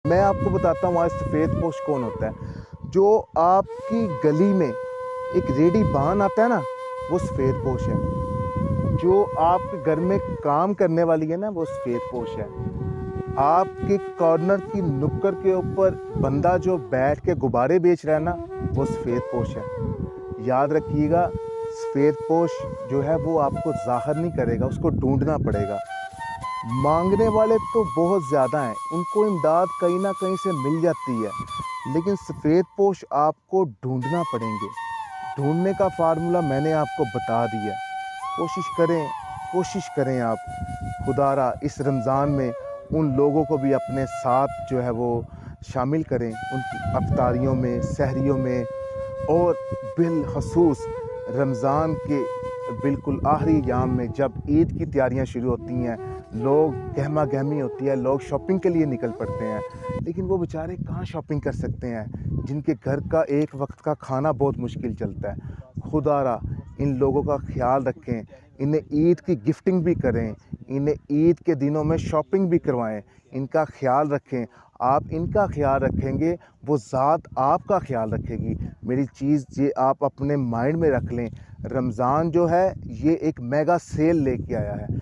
मैं आपको बताता हूँ आज सफ़ेद पोश कौन होता है। जो आपकी गली में एक रेडी बान आता है ना, वो सफ़ेद पोश है। जो आपके घर में काम करने वाली है ना, वो सफ़ेद पोश है। आपके कॉर्नर की नुक्कड़ के ऊपर बंदा जो बैठ के गुब्बारे बेच रहा है ना, वो सफ़ेद पोश है। याद रखिएगा, सफ़ेद पोश जो है वो आपको ज़ाहिर नहीं करेगा, उसको ढूंढना पड़ेगा। मांगने वाले तो बहुत ज़्यादा हैं, उनको इमदाद कहीं ना कहीं से मिल जाती है, लेकिन सफ़ेद पोश आपको ढूंढना पड़ेंगे। ढूंढने का फार्मूला मैंने आपको बता दिया। कोशिश करें आप खुदारा इस रमज़ान में उन लोगों को भी अपने साथ जो है वो शामिल करें, उनकी अफ्तारियों में, सहरियों में, और बिलखसूस रमज़ान के बिल्कुल आखिरी अयाम में जब ईद की तैयारियां शुरू होती हैं, लोग गहमा गहमी होती है, लोग शॉपिंग के लिए निकल पड़ते हैं, लेकिन वो बेचारे कहाँ शॉपिंग कर सकते हैं जिनके घर का एक वक्त का खाना बहुत मुश्किल चलता है। खुदारा इन लोगों का ख्याल रखें, इन्हें ईद की गिफ्टिंग भी करें, इन्हें ईद के दिनों में शॉपिंग भी करवाएं, इनका ख्याल रखें। आप इनका ख्याल रखेंगे, वो ज़ात आपका ख्याल रखेगी। मेरी चीज़ ये आप अपने माइंड में रख लें, रमज़ान जो है ये एक मेगा सेल लेके आया है।